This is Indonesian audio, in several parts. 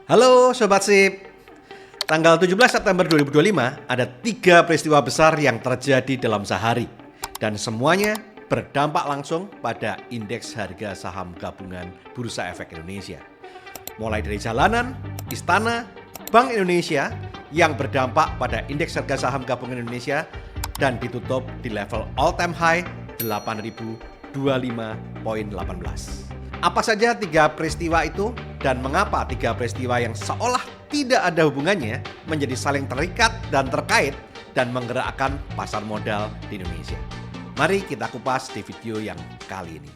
Halo Sobat Sip, tanggal 17 September 2025 ada 3 peristiwa besar yang terjadi dalam sehari dan semuanya berdampak langsung pada indeks harga saham gabungan Bursa Efek Indonesia. Mulai dari jalanan, istana, Bank Indonesia yang berdampak pada indeks harga saham gabungan Indonesia dan ditutup di level all time high 8.025.18. Apa saja 3 peristiwa itu dan mengapa 3 peristiwa yang seolah tidak ada hubungannya menjadi saling terikat dan terkait dan menggerakkan pasar modal di Indonesia? Mari kita kupas di video yang kali ini.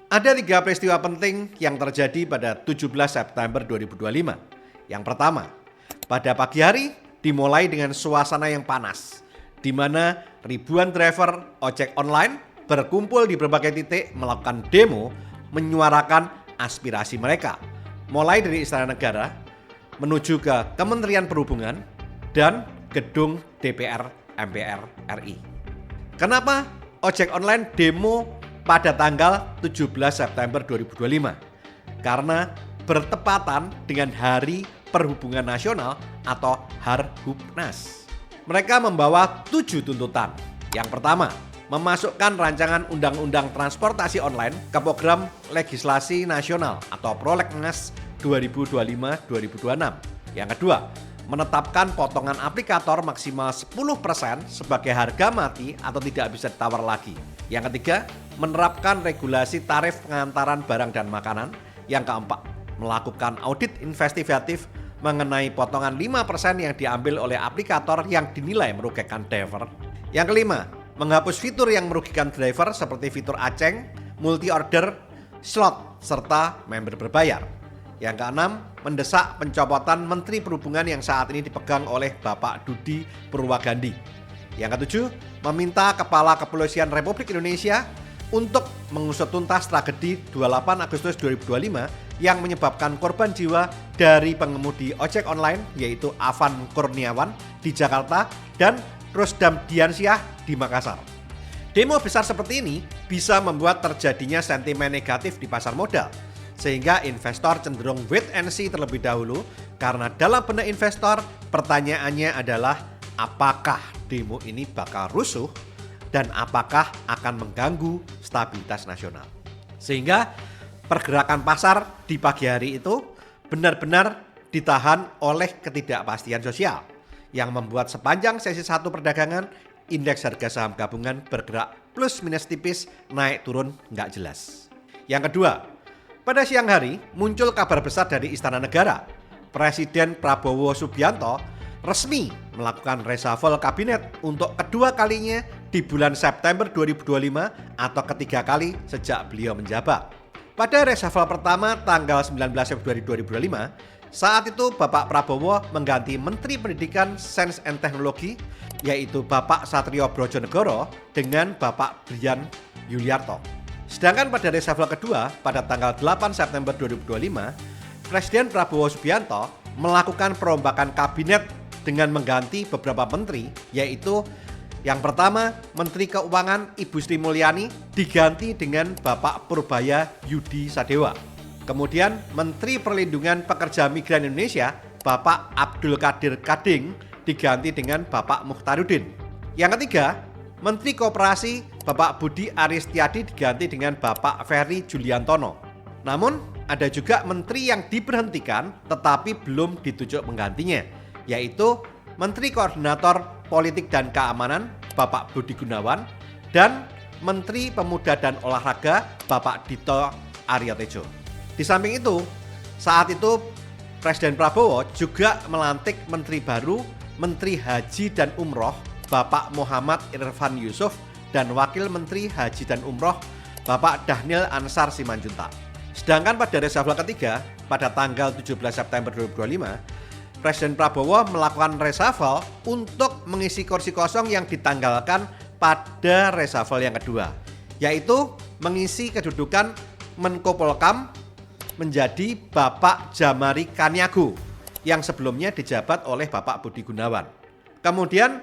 Ada 3 peristiwa penting yang terjadi pada 17 September 2025. Yang pertama, pada pagi hari dimulai dengan suasana yang panas, di mana ribuan driver ojek online berkumpul di berbagai titik melakukan demo menyuarakan aspirasi mereka, mulai dari Istana Negara menuju ke Kementerian Perhubungan dan gedung DPR MPR RI. Kenapa ojek online demo pada tanggal 17 September 2025? Karena bertepatan dengan Hari Perhubungan Nasional atau Harhubnas. Mereka membawa 7 tuntutan. Yang pertama, memasukkan rancangan Undang-Undang Transportasi Online ke program legislasi nasional atau Prolegnas 2025-2026. Yang kedua, menetapkan potongan aplikator maksimal 10% sebagai harga mati atau tidak bisa ditawar lagi. Yang ketiga, menerapkan regulasi tarif pengantaran barang dan makanan. Yang keempat, melakukan audit investigatif mengenai potongan 5% yang diambil oleh aplikator yang dinilai merugikan driver. Yang kelima, menghapus fitur yang merugikan driver seperti fitur aceng, multi-order, slot, serta member berbayar. Yang keenam, mendesak pencopotan Menteri Perhubungan yang saat ini dipegang oleh Bapak Budi Purwagandi. Yang ketujuh, meminta Kepala Kepolisian Republik Indonesia untuk mengusut tuntas tragedi 28 Agustus 2025 yang menyebabkan korban jiwa dari pengemudi ojek online yaitu Avan Kurniawan di Jakarta dan Rusdam Diansyah di Makassar. Demo besar seperti ini bisa membuat terjadinya sentimen negatif di pasar modal, sehingga investor cenderung wait and see terlebih dahulu karena dalam benak investor pertanyaannya adalah apakah demo ini bakal rusuh dan apakah akan mengganggu stabilitas nasional. Sehingga pergerakan pasar di pagi hari itu benar-benar ditahan oleh ketidakpastian sosial yang membuat sepanjang sesi 1 perdagangan indeks harga saham gabungan bergerak plus minus tipis, naik turun nggak jelas. Yang kedua, pada siang hari muncul kabar besar dari Istana Negara. Presiden Prabowo Subianto resmi melakukan reshuffle kabinet untuk kedua kalinya di bulan September 2025 atau ketiga kali sejak beliau menjabat. Pada reshuffle pertama tanggal 19 Februari 2025, saat itu Bapak Prabowo mengganti Menteri Pendidikan, Sains dan Teknologi yaitu Bapak Satrio Brojonegoro dengan Bapak Brian Yuliarto. Sedangkan pada reshuffle kedua pada tanggal 8 September 2025, Presiden Prabowo Subianto melakukan perombakan kabinet dengan mengganti beberapa menteri yaitu yang pertama, Menteri Keuangan Ibu Sri Mulyani diganti dengan Bapak Purbaya Yudi Sadewa. Kemudian Menteri Perlindungan Pekerja Migran Indonesia, Bapak Abdul Qadir Kading diganti dengan Bapak Mukhtaruddin. Yang ketiga, Menteri Koperasi Bapak Budi Aristiadi diganti dengan Bapak Ferry Juliantono. Namun ada juga menteri yang diberhentikan tetapi belum ditunjuk penggantinya, yaitu Menteri Koordinator Politik dan Keamanan Bapak Budi Gunawan dan Menteri Pemuda dan Olahraga Bapak Dito Aryo Tejo. Di samping itu, saat itu Presiden Prabowo juga melantik Menteri baru, Menteri Haji dan Umroh Bapak Muhammad Irfan Yusuf dan Wakil Menteri Haji dan Umroh Bapak Dhanil Ansar Simanjuntak. Sedangkan pada reshuffle ketiga pada tanggal 17 September 2025, Presiden Prabowo melakukan reshuffle untuk mengisi kursi kosong yang ditanggalkan pada reshuffle yang kedua, yaitu mengisi kedudukan Menko Polhukam menjadi Bapak Jamari Kaniago yang sebelumnya dijabat oleh Bapak Budi Gunawan. Kemudian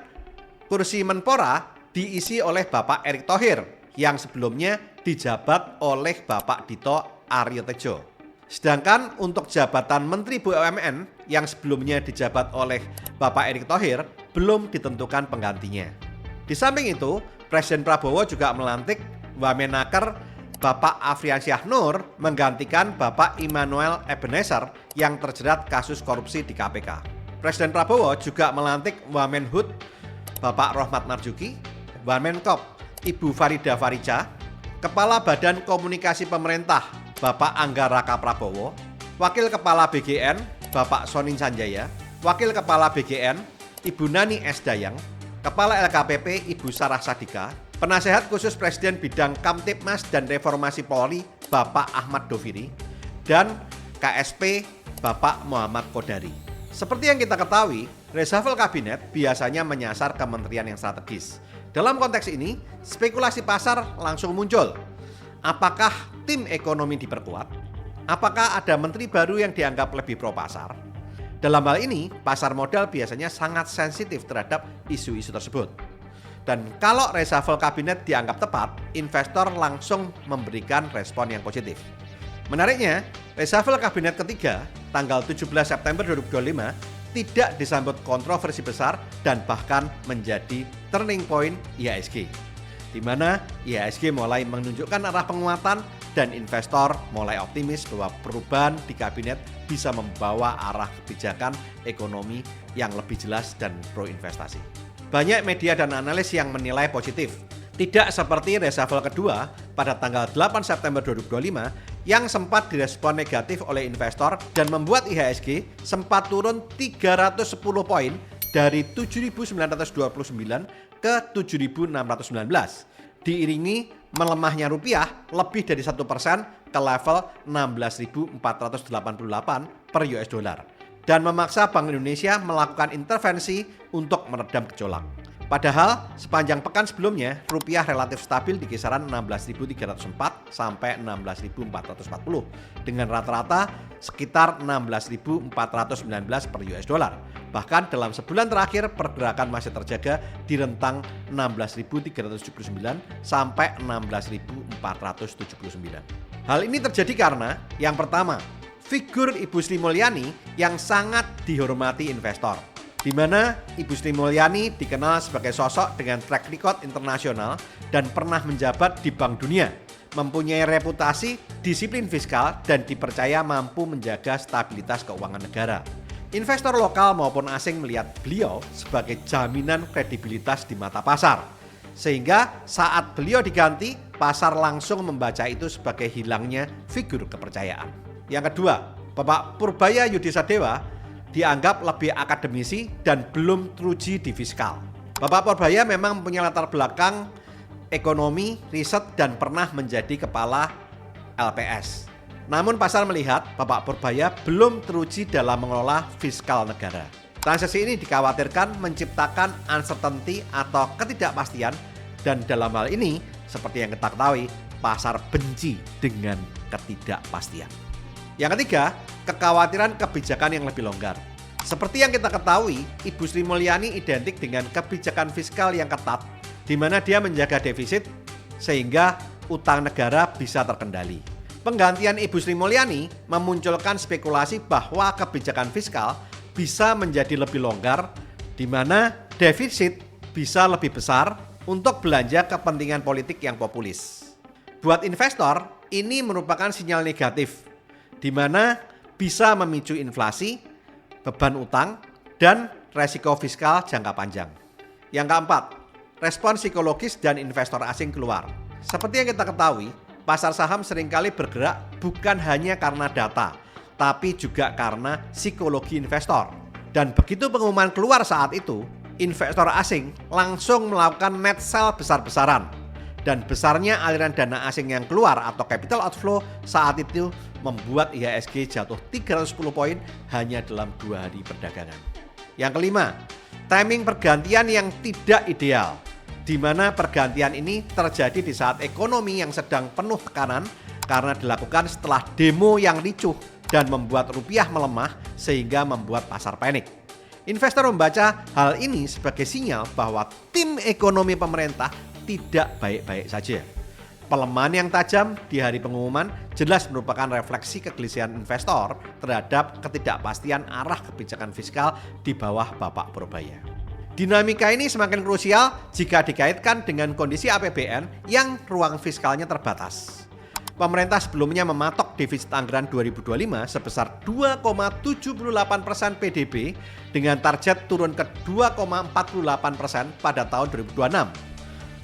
kursi Menpora diisi oleh Bapak Erick Thohir yang sebelumnya dijabat oleh Bapak Dito Aryo Tejo. Sedangkan untuk jabatan Menteri BUMN yang sebelumnya dijabat oleh Bapak Erick Thohir belum ditentukan penggantinya. Di samping itu, Presiden Prabowo juga melantik Wamenaker Bapak Afriansyah Nur menggantikan Bapak Immanuel Ebenezer yang terjerat kasus korupsi di KPK. Presiden Prabowo juga melantik Wamenhut Bapak Rohmat Marzuki, Wamenkop Ibu Farida Farija, Kepala Badan Komunikasi Pemerintah Bapak Angga Raka Prabowo, Wakil Kepala BGN Bapak Sonin Sanjaya, Wakil Kepala BGN Ibu Nani S. Dayang, Kepala LKPP Ibu Sarah Sadika, Penasehat Khusus Presiden Bidang Kamtibmas dan Reformasi Polri Bapak Ahmad Doviri, dan KSP Bapak Muhammad Kodari. Seperti yang kita ketahui, reshuffle kabinet biasanya menyasar kementerian yang strategis. Dalam konteks ini, spekulasi pasar langsung muncul. Apakah tim ekonomi diperkuat? Apakah ada menteri baru yang dianggap lebih pro pasar? Dalam hal ini, pasar modal biasanya sangat sensitif terhadap isu-isu tersebut. Dan kalau reshuffle kabinet dianggap tepat, investor langsung memberikan respon yang positif. Menariknya, reshuffle kabinet ketiga tanggal 17 September 2025 tidak disambut kontroversi besar dan bahkan menjadi turning point IHSG, di mana IHSG mulai menunjukkan arah penguatan dan investor mulai optimis bahwa perubahan di kabinet bisa membawa arah kebijakan ekonomi yang lebih jelas dan pro investasi. Banyak media dan analis yang menilai positif. Tidak seperti reshuffle kedua pada tanggal 8 September 2025 yang sempat direspon negatif oleh investor dan membuat IHSG sempat turun 310 poin dari 7.929 ke 7.619. Diiringi melemahnya rupiah lebih dari 1% ke level 16.488 per US dollar dan memaksa Bank Indonesia melakukan intervensi untuk meredam gejolak. Padahal sepanjang pekan sebelumnya rupiah relatif stabil di kisaran 16.304 sampai 16.440 dengan rata-rata sekitar 16.419 per US dollar. Bahkan dalam sebulan terakhir pergerakan masih terjaga di rentang 16.379 sampai 16.479. Hal ini terjadi karena yang pertama, figur Ibu Sri Mulyani yang sangat dihormati investor, di mana Ibu Sri Mulyani dikenal sebagai sosok dengan track record internasional dan pernah menjabat di Bank Dunia, mempunyai reputasi disiplin fiskal dan dipercaya mampu menjaga stabilitas keuangan negara. Investor lokal maupun asing melihat beliau sebagai jaminan kredibilitas di mata pasar, sehingga saat beliau diganti, pasar langsung membaca itu sebagai hilangnya figur kepercayaan. Yang kedua, Bapak Purbaya Yudisadewa dianggap lebih akademisi dan belum teruji di fiskal. Bapak Purbaya memang punya latar belakang ekonomi, riset, dan pernah menjadi kepala LPS. Namun pasar melihat Bapak Purbaya belum teruji dalam mengelola fiskal negara. Transaksi ini dikhawatirkan menciptakan uncertainty atau ketidakpastian, dan dalam hal ini, seperti yang kita ketahui, pasar benci dengan ketidakpastian. Yang ketiga, kekhawatiran kebijakan yang lebih longgar. Seperti yang kita ketahui, Ibu Sri Mulyani identik dengan kebijakan fiskal yang ketat, di mana dia menjaga defisit sehingga utang negara bisa terkendali. Penggantian Ibu Sri Mulyani memunculkan spekulasi bahwa kebijakan fiskal bisa menjadi lebih longgar, di mana defisit bisa lebih besar untuk belanja kepentingan politik yang populis. Buat investor, ini merupakan sinyal negatif, di mana bisa memicu inflasi, beban utang, dan resiko fiskal jangka panjang. Yang keempat, respon psikologis dan investor asing keluar. Seperti yang kita ketahui, pasar saham seringkali bergerak bukan hanya karena data, tapi juga karena psikologi investor. Dan begitu pengumuman keluar saat itu, investor asing langsung melakukan net sell besar-besaran. Dan besarnya aliran dana asing yang keluar atau capital outflow saat itu membuat IHSG jatuh 310 poin hanya dalam 2 hari perdagangan. Yang kelima, timing pergantian yang tidak ideal, di mana pergantian ini terjadi di saat ekonomi yang sedang penuh tekanan karena dilakukan setelah demo yang ricuh dan membuat rupiah melemah sehingga membuat pasar panik. Investor membaca hal ini sebagai sinyal bahwa tim ekonomi pemerintah tidak baik-baik saja. Pelemahan yang tajam di hari pengumuman jelas merupakan refleksi kegelisahan investor terhadap ketidakpastian arah kebijakan fiskal di bawah Bapak Purbaya. Dinamika ini semakin krusial jika dikaitkan dengan kondisi APBN yang ruang fiskalnya terbatas. Pemerintah sebelumnya mematok defisit anggaran 2025 sebesar 2,78% PDB dengan target turun ke 2,48% pada tahun 2026.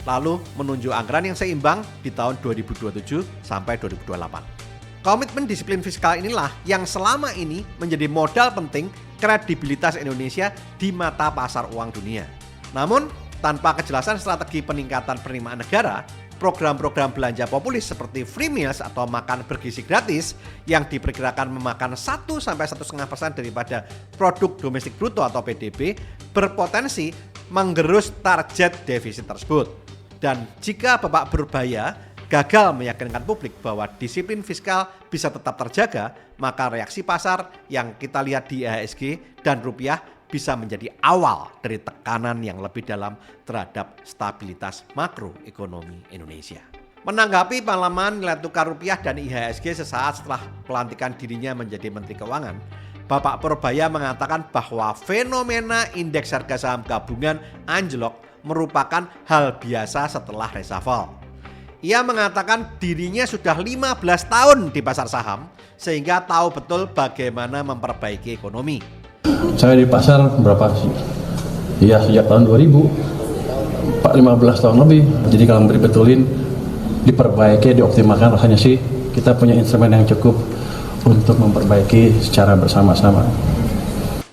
Lalu menunjuk anggaran yang seimbang di tahun 2027 sampai 2028. Komitmen disiplin fiskal inilah yang selama ini menjadi modal penting kredibilitas Indonesia di mata pasar uang dunia. Namun, tanpa kejelasan strategi peningkatan penerimaan negara, program-program belanja populis seperti free meals atau makan bergizi gratis yang diperkirakan memakan 1-1,5% daripada produk domestik bruto atau PDB berpotensi menggerus target defisit tersebut. Dan jika Bapak Purbaya gagal meyakinkan publik bahwa disiplin fiskal bisa tetap terjaga, maka reaksi pasar yang kita lihat di IHSG dan rupiah bisa menjadi awal dari tekanan yang lebih dalam terhadap stabilitas makroekonomi Indonesia. Menanggapi pelemahan nilai tukar rupiah dan IHSG sesaat setelah pelantikan dirinya menjadi Menteri Keuangan, Bapak Purbaya mengatakan bahwa fenomena indeks harga saham gabungan anjlok merupakan hal biasa setelah reshuffle. Ia mengatakan dirinya sudah 15 tahun di pasar saham sehingga tahu betul bagaimana memperbaiki ekonomi. Saya di pasar berapa sih? Iya, sejak tahun 2000, 15 tahun lebih. Jadi kalau betulin, diperbaiki, dioptimalkan, rasanya sih kita punya instrumen yang cukup untuk memperbaiki secara bersama-sama.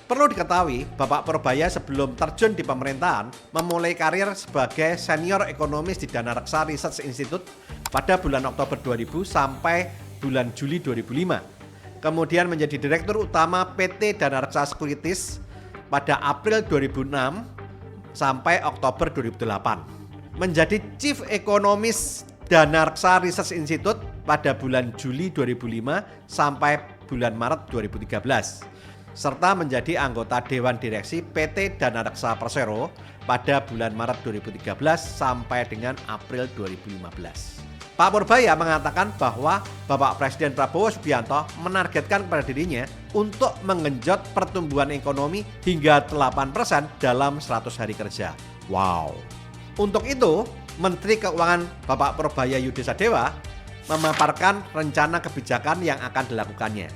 Perlu diketahui, Bapak Purbaya sebelum terjun di pemerintahan memulai karir sebagai senior ekonomis di Dana Reksa Research Institute pada bulan Oktober 2000 sampai bulan Juli 2005. Kemudian menjadi Direktur Utama PT Dana Reksa Securities pada April 2006 sampai Oktober 2008. Menjadi Chief Ekonomis Dana Reksa Research Institute pada bulan Juli 2005 sampai bulan Maret 2013. Serta menjadi anggota Dewan Direksi PT Dana Reksa Persero pada bulan Maret 2013 sampai dengan April 2015. Pak Purbaya mengatakan bahwa Bapak Presiden Prabowo Subianto menargetkan kepada dirinya untuk menggenjot pertumbuhan ekonomi hingga 8% dalam 100 hari kerja. Wow. Untuk itu, Menteri Keuangan Bapak Purbaya Yudi Sadewa memaparkan rencana kebijakan yang akan dilakukannya.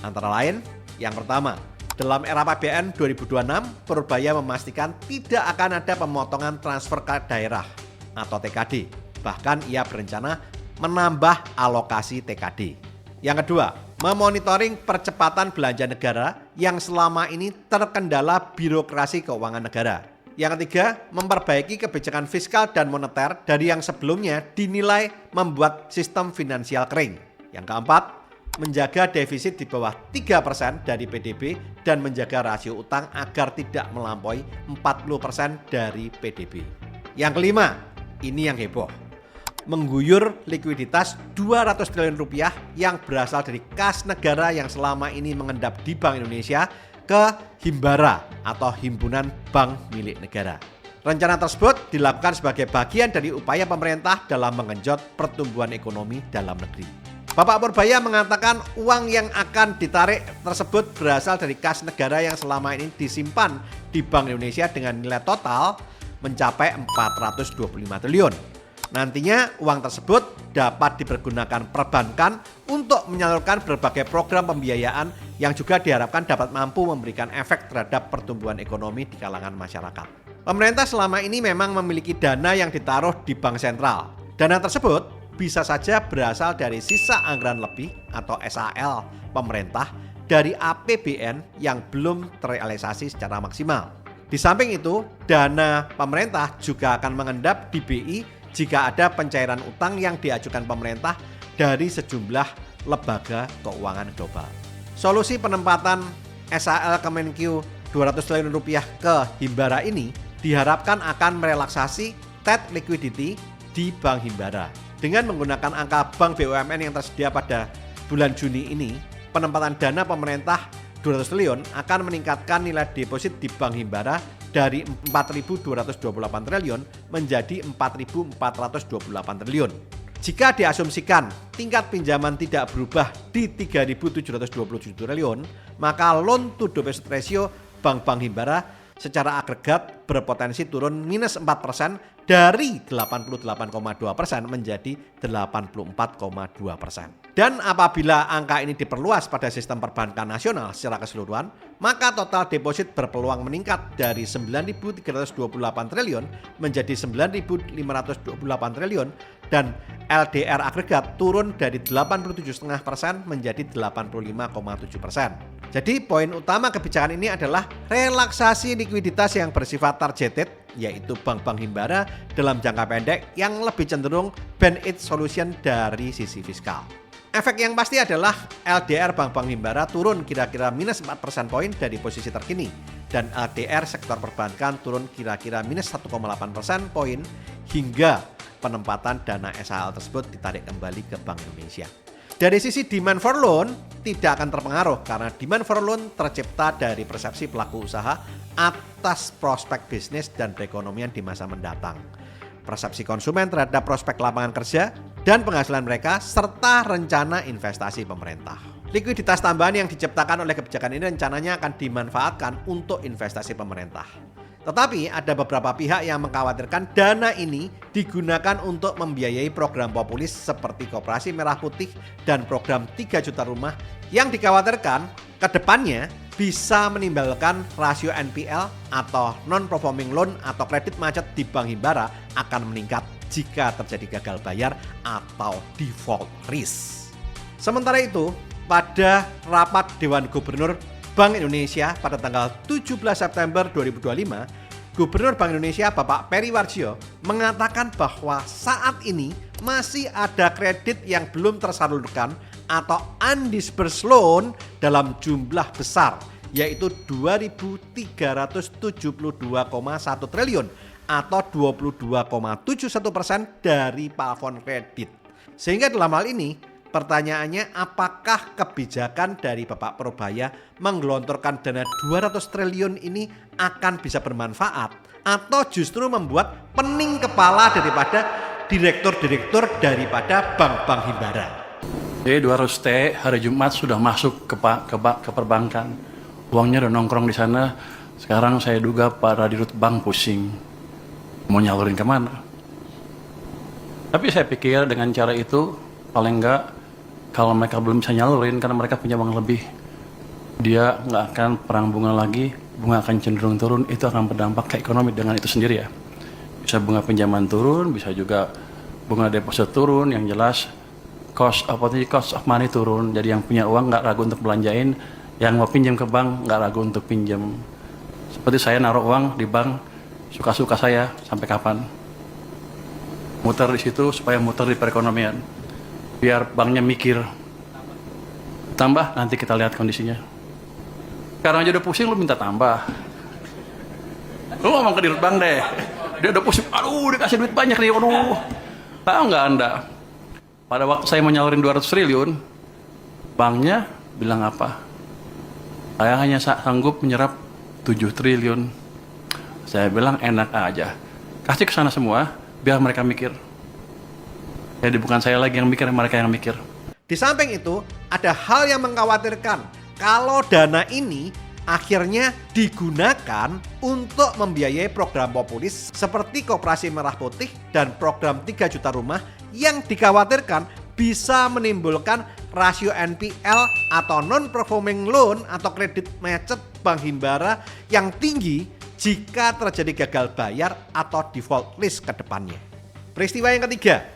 Antara lain, yang pertama, dalam era APBN 2026, Purbaya memastikan tidak akan ada pemotongan transfer ke daerah atau TKD. Bahkan ia berencana menambah alokasi TKD. Yang kedua, memonitoring percepatan belanja negara yang selama ini terkendala birokrasi keuangan negara. Yang ketiga, memperbaiki kebijakan fiskal dan moneter dari yang sebelumnya dinilai membuat sistem finansial kering. Yang keempat, menjaga defisit di bawah 3% dari PDB dan menjaga rasio utang agar tidak melampaui 40% dari PDB. Yang kelima, ini yang heboh. Mengguyur likuiditas 200 triliun rupiah yang berasal dari kas negara yang selama ini mengendap di Bank Indonesia ke Himbara atau Himpunan Bank Milik Negara. Rencana tersebut dilakukan sebagai bagian dari upaya pemerintah dalam menggenjot pertumbuhan ekonomi dalam negeri. Bapak Purbaya mengatakan uang yang akan ditarik tersebut berasal dari kas negara yang selama ini disimpan di Bank Indonesia dengan nilai total mencapai 425 triliun. Nantinya uang tersebut dapat dipergunakan perbankan untuk menyalurkan berbagai program pembiayaan yang juga diharapkan dapat mampu memberikan efek terhadap pertumbuhan ekonomi di kalangan masyarakat. Pemerintah selama ini memang memiliki dana yang ditaruh di bank sentral. Dana tersebut bisa saja berasal dari sisa anggaran lebih atau SAL pemerintah dari APBN yang belum terrealisasi secara maksimal. Di samping itu, dana pemerintah juga akan mengendap di BI jika ada pencairan utang yang diajukan pemerintah dari sejumlah lembaga keuangan global. Solusi penempatan SAL Kemenkyu 200 triliun rupiah ke Himbara ini diharapkan akan merelaksasi TED liquidity di Bank Himbara. Dengan menggunakan angka bank BUMN yang tersedia pada bulan Juni ini, penempatan dana pemerintah 200 triliun akan meningkatkan nilai deposit di Bank Himbara dari 4.228 triliun menjadi 4.428 triliun. Jika diasumsikan tingkat pinjaman tidak berubah di 3.727 triliun, maka loan to deposit ratio bank-bank Himbara secara agregat berpotensi turun minus 4% dari 88,2% menjadi 84,2%. Dan apabila angka ini diperluas pada sistem perbankan nasional secara keseluruhan, maka total deposit berpeluang meningkat dari 9.328 triliun menjadi 9.528 triliun dan LDR agregat turun dari 87,5% menjadi 85,7%. Jadi poin utama kebijakan ini adalah relaksasi likuiditas yang bersifat targeted, yaitu bank-bank Himbara dalam jangka pendek yang lebih cenderung band-aid solution dari sisi fiskal. Efek yang pasti adalah LDR bank-bank Himbara turun kira-kira minus 4% poin dari posisi terkini dan LDR sektor perbankan turun kira-kira minus 1,8% poin hingga penempatan dana SHL tersebut ditarik kembali ke Bank Indonesia. Dari sisi demand for loan tidak akan terpengaruh karena demand for loan tercipta dari persepsi pelaku usaha atas prospek bisnis dan perekonomian di masa mendatang, persepsi konsumen terhadap prospek lapangan kerja dan penghasilan mereka, serta rencana investasi pemerintah. Likuiditas tambahan yang diciptakan oleh kebijakan ini rencananya akan dimanfaatkan untuk investasi pemerintah. Tetapi ada beberapa pihak yang mengkhawatirkan dana ini digunakan untuk membiayai program populis seperti Koperasi Merah Putih dan program 3 juta rumah yang dikhawatirkan ke depannya bisa menimbulkan rasio NPL atau non-performing loan atau kredit macet di Bank Himbara akan meningkat jika terjadi gagal bayar atau default risk. Sementara itu, pada rapat Dewan Gubernur Bank Indonesia pada tanggal 17 September 2025, Gubernur Bank Indonesia Bapak Peri Warjio mengatakan bahwa saat ini masih ada kredit yang belum tersalurkan atau undisbursed loan dalam jumlah besar, yaitu 2.372,1 triliun atau 22,71% dari plafon kredit. Sehingga dalam hal ini, pertanyaannya, apakah kebijakan dari Bapak Purbaya menggelontorkan dana 200 triliun ini akan bisa bermanfaat atau justru membuat pening kepala daripada direktur-direktur daripada bank-bank Himbara? Jadi 200T hari Jumat sudah masuk ke perbankan. Uangnya udah nongkrong di sana. Sekarang saya duga para dirut bank pusing. Mau nyalurin kemana? Tapi saya pikir dengan cara itu paling enggak kalau mereka belum bisa nyalurin karena mereka punya uang lebih, dia nggak akan perang bunga lagi, bunga akan cenderung turun, itu akan berdampak ke ekonomi dengan itu sendiri ya. Bisa bunga pinjaman turun, bisa juga bunga deposit turun, yang jelas cost of money turun, jadi yang punya uang nggak ragu untuk belanjain, yang mau pinjam ke bank nggak ragu untuk pinjam. Seperti saya naruh uang di bank, suka-suka saya sampai kapan. Muter di situ supaya muter di perekonomian. Biar banknya mikir, tambah nanti kita lihat kondisinya. Sekarang aja udah pusing, lu minta tambah. Lu ngomong ke dirut bank deh, dia udah pusing, aduh dia kasih duit banyak nih, aduh. Tahu nggak Anda, pada waktu saya mau nyalurin 200 triliun, banknya bilang apa? Saya hanya sanggup menyerap 7 triliun. Saya bilang enak aja, kasih ke sana semua, biar mereka mikir. Jadi bukan saya lagi yang mikir, mereka yang mikir. Di samping itu, ada hal yang mengkhawatirkan kalau dana ini akhirnya digunakan untuk membiayai program populis seperti Koperasi Merah Putih dan program 3 juta rumah yang dikhawatirkan bisa menimbulkan rasio NPL atau non-performing loan atau kredit macet Bank Himbara yang tinggi jika terjadi gagal bayar atau default risk ke depannya. Peristiwa yang ketiga,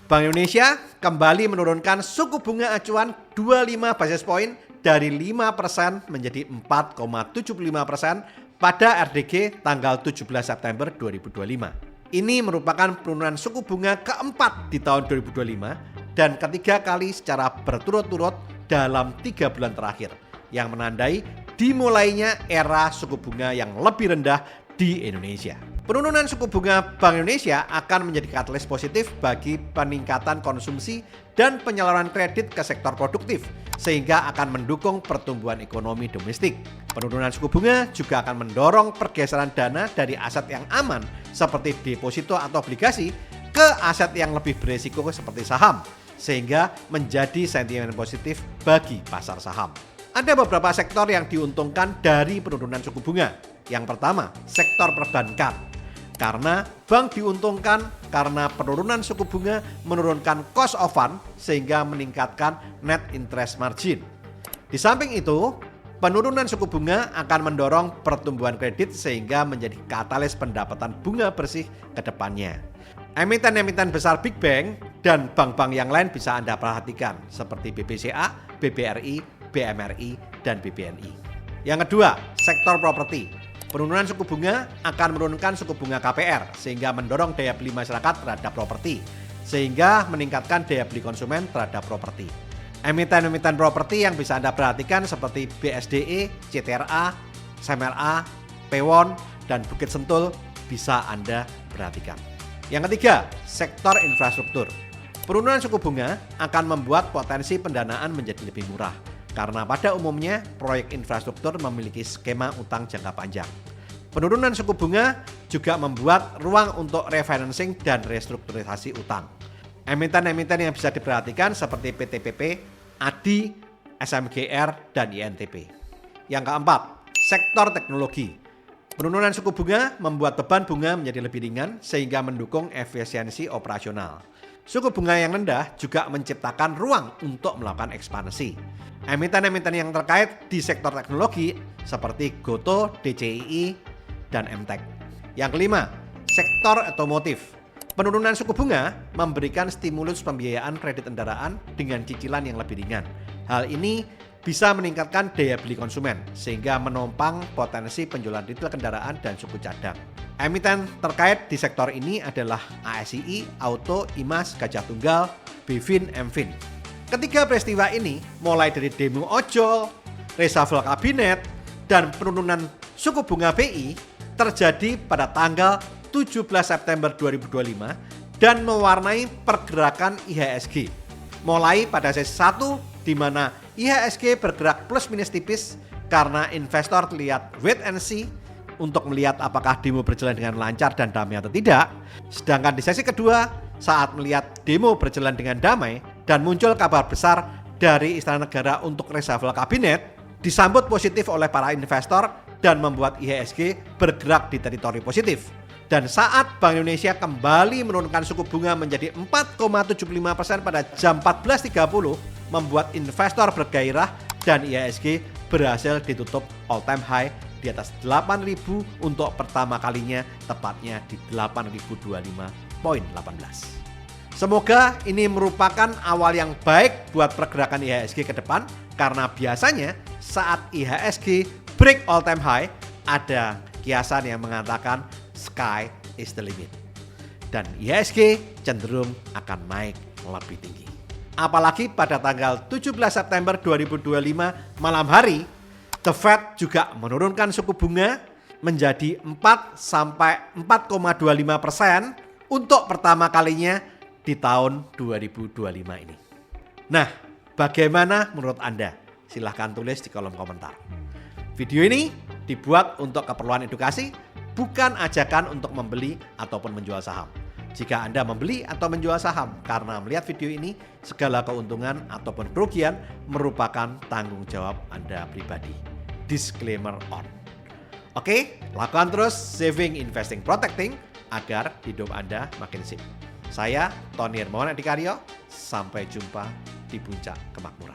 Bank Indonesia kembali menurunkan suku bunga acuan 25 basis point dari 5% menjadi 4,75% pada RDG tanggal 17 September 2025. Ini merupakan penurunan suku bunga keempat di tahun 2025 dan ketiga kali secara berturut-turut dalam 3 bulan terakhir, yang menandai dimulainya era suku bunga yang lebih rendah di Indonesia. Penurunan suku bunga Bank Indonesia akan menjadi katalis positif bagi peningkatan konsumsi dan penyaluran kredit ke sektor produktif, sehingga akan mendukung pertumbuhan ekonomi domestik. Penurunan suku bunga juga akan mendorong pergeseran dana dari aset yang aman seperti deposito atau obligasi ke aset yang lebih beresiko seperti saham, sehingga menjadi sentimen positif bagi pasar saham. Ada beberapa sektor yang diuntungkan dari penurunan suku bunga. Yang pertama, sektor perbankan. Karena bank diuntungkan karena penurunan suku bunga menurunkan cost of fund sehingga meningkatkan net interest margin. Di samping itu, penurunan suku bunga akan mendorong pertumbuhan kredit sehingga menjadi katalis pendapatan bunga bersih ke depannya. Emiten-emiten besar Big Bank dan bank-bank yang lain bisa Anda perhatikan seperti BBCA, BBRI, BMRI, dan BBNI. Yang kedua, sektor properti. Penurunan suku bunga akan menurunkan suku bunga KPR sehingga mendorong daya beli masyarakat terhadap properti, sehingga meningkatkan daya beli konsumen terhadap properti. Emiten-emiten properti yang bisa Anda perhatikan seperti BSDE, CTRA, SMRA, Pewon, dan Bukit Sentul bisa Anda perhatikan. Yang ketiga, sektor infrastruktur. Penurunan suku bunga akan membuat potensi pendanaan menjadi lebih murah, karena pada umumnya proyek infrastruktur memiliki skema utang jangka panjang. Penurunan suku bunga juga membuat ruang untuk refinancing dan restrukturisasi utang. Emiten-emiten yang bisa diperhatikan seperti PTPP, ADI, SMGR, dan INTP. Yang keempat, sektor teknologi. Penurunan suku bunga membuat beban bunga menjadi lebih ringan sehingga mendukung efisiensi operasional. Suku bunga yang rendah juga menciptakan ruang untuk melakukan ekspansi. Emiten-emiten yang terkait di sektor teknologi seperti Gotoh, DCII, dan MTEK. Yang kelima, sektor otomotif. Penurunan suku bunga memberikan stimulus pembiayaan kredit kendaraan dengan cicilan yang lebih ringan. Hal ini bisa meningkatkan daya beli konsumen sehingga menopang potensi penjualan retail kendaraan dan suku cadang. Emiten terkait di sektor ini adalah ASII, Auto, IMAS, Gajah Tunggal, BVIN, MVIN. Ketiga peristiwa ini mulai dari demo ojol, reshuffle kabinet, dan penurunan suku bunga BI terjadi pada tanggal 17 September 2025 dan mewarnai pergerakan IHSG. Mulai pada sesi 1 di mana IHSG bergerak plus minus tipis karena investor terlihat wait and see untuk melihat apakah demo berjalan dengan lancar dan damai atau tidak. Sedangkan di sesi kedua, saat melihat demo berjalan dengan damai dan muncul kabar besar dari Istana Negara untuk reshuffle kabinet, disambut positif oleh para investor dan membuat IHSG bergerak di teritori positif. Dan saat Bank Indonesia kembali menurunkan suku bunga menjadi 4,75% pada jam 14.30, membuat investor bergairah dan IHSG berhasil ditutup all time high di atas 8.000 untuk pertama kalinya, tepatnya di 8.025.18. Semoga ini merupakan awal yang baik buat pergerakan IHSG ke depan, karena biasanya saat IHSG break all time high ada kiasan yang mengatakan sky is the limit dan IHSG cenderung akan naik lebih tinggi. Apalagi pada tanggal 17 September 2025 malam hari, The Fed juga menurunkan suku bunga menjadi 4-4,25% untuk pertama kalinya di tahun 2025 ini. Nah, bagaimana menurut Anda? Silahkan tulis di kolom komentar. Video ini dibuat untuk keperluan edukasi, bukan ajakan untuk membeli ataupun menjual saham. Jika Anda membeli atau menjual saham karena melihat video ini, segala keuntungan ataupun kerugian merupakan tanggung jawab Anda pribadi. Disclaimer on. Oke, lakukan terus saving, investing, protecting agar hidup Anda makin sip. Saya Tony Hermawan Adikaryo, sampai jumpa di puncak kemakmuran.